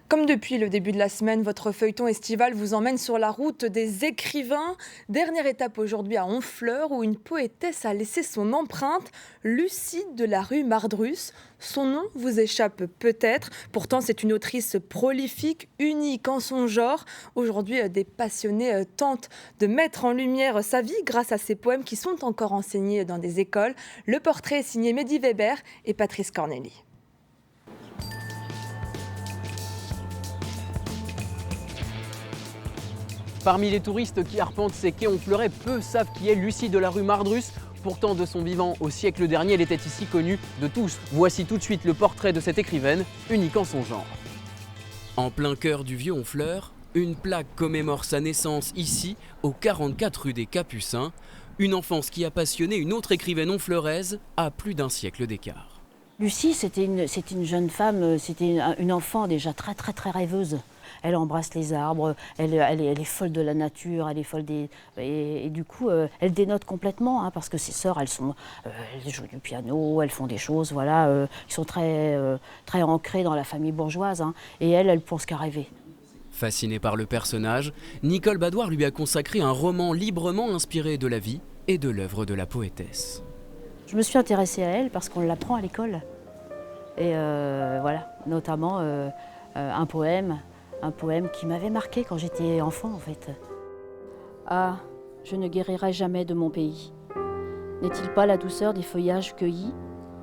Comme depuis le début de la semaine, votre feuilleton estival vous emmène sur la route des écrivains. Dernière étape aujourd'hui à Honfleur où une poétesse a laissé son empreinte, Lucie de la rue Mardrus. Son nom vous échappe peut-être, pourtant c'est une autrice prolifique, unique en son genre. Aujourd'hui, des passionnés tentent de mettre en lumière sa vie grâce à ses poèmes qui sont encore enseignés dans des écoles. Le portrait est signé Mehdi Weber et Patrice Corneli. Parmi les touristes qui arpentent ces quais honfleurais, peu savent qui est Lucie de la rue Mardrus. Pourtant, de son vivant au siècle dernier, elle était ici connue de tous. Voici tout de suite le portrait de cette écrivaine, unique en son genre. En plein cœur du vieux Honfleur, une plaque commémore sa naissance ici, au 44 rue des Capucins. Une enfance qui a passionné une autre écrivaine honfleuraise à plus d'un siècle d'écart. Lucie, c'était une jeune femme, c'était une enfant déjà très rêveuse. Elle embrasse les arbres, elle est folle de la nature, elle est folle des... Et du coup, elle dénote complètement, parce que ses sœurs, elles jouent du piano, elles font des choses, voilà, qui sont très ancrées dans la famille bourgeoise. Et elle pense qu'à rêver. Fascinée par le personnage, Nicole Badoir lui a consacré un roman librement inspiré de la vie et de l'œuvre de la poétesse. Je me suis intéressée à elle parce qu'on l'apprend à l'école. Et voilà, notamment un poème qui m'avait marqué quand j'étais enfant en fait. Ah, je ne guérirai jamais de mon pays. N'est-il pas la douceur des feuillages cueillis,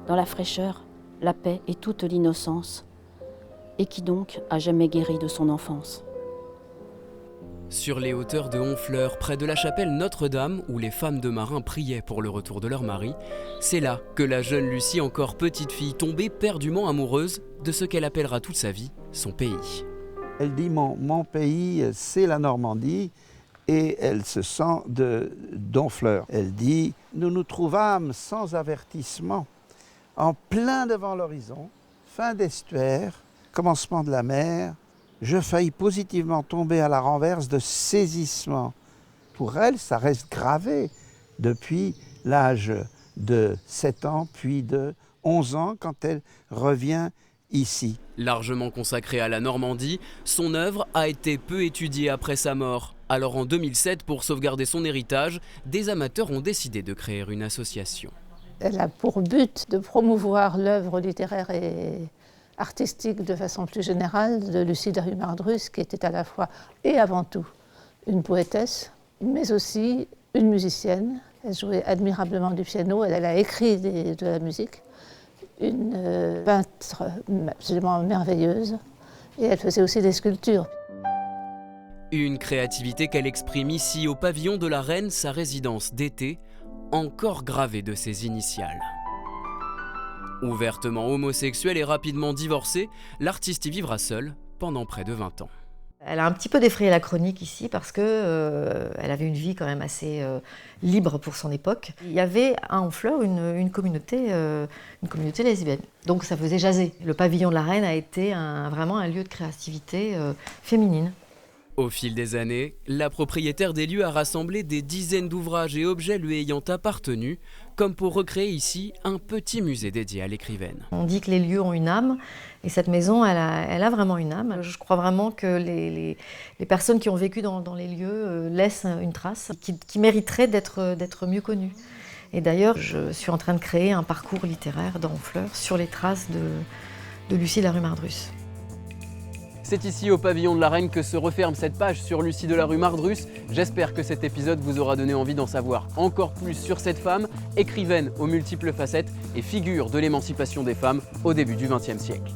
dans la fraîcheur, la paix et toute l'innocence? Et qui donc a jamais guéri de son enfance? Sur les hauteurs de Honfleur, près de la chapelle Notre-Dame, où les femmes de marins priaient pour le retour de leur mari, c'est là que la jeune Lucie, encore petite fille, tombée éperdument amoureuse de ce qu'elle appellera toute sa vie son pays. Elle dit mon pays, c'est la Normandie, et elle se sent d'Honfleur. Elle dit nous nous trouvâmes sans avertissement, en plein devant l'horizon, fin d'estuaire, commencement de la mer. Je faillis positivement tomber à la renverse de saisissement. Pour elle, ça reste gravé depuis l'âge de 7 ans, puis de 11 ans, quand elle revient ici. Largement consacrée à la Normandie, son œuvre a été peu étudiée après sa mort. Alors en 2007, pour sauvegarder son héritage, des amateurs ont décidé de créer une association. Elle a pour but de promouvoir l'œuvre littéraire et artistique de façon plus générale de Lucie de la rue Mardrus, qui était à la fois et avant tout une poétesse, mais aussi une musicienne. Elle jouait admirablement du piano, elle a écrit de la musique, une peintre absolument merveilleuse, et elle faisait aussi des sculptures. Une créativité qu'elle exprime ici au pavillon de la Reine, sa résidence d'été, encore gravée de ses initiales. Ouvertement homosexuelle et rapidement divorcée, l'artiste y vivra seule pendant près de 20 ans. Elle a un petit peu défrayé la chronique ici parce qu'elle avait une vie quand même assez libre pour son époque. Il y avait à Honfleur une communauté lesbienne, donc ça faisait jaser. Le pavillon de la Reine a été vraiment un lieu de créativité féminine. Au fil des années, la propriétaire des lieux a rassemblé des dizaines d'ouvrages et objets lui ayant appartenu, comme pour recréer ici un petit musée dédié à l'écrivaine. On dit que les lieux ont une âme, et cette maison, elle a vraiment une âme. Je crois vraiment que les personnes qui ont vécu dans les lieux laissent une trace qui mériterait d'être mieux connue. Et d'ailleurs, je suis en train de créer un parcours littéraire dans Honfleur sur les traces de Lucie de la rue Mardrus. C'est ici au pavillon de la Reine que se referme cette page sur Lucie de la rue Mardrus. J'espère que cet épisode vous aura donné envie d'en savoir encore plus sur cette femme, écrivaine aux multiples facettes et figure de l'émancipation des femmes au début du XXe siècle.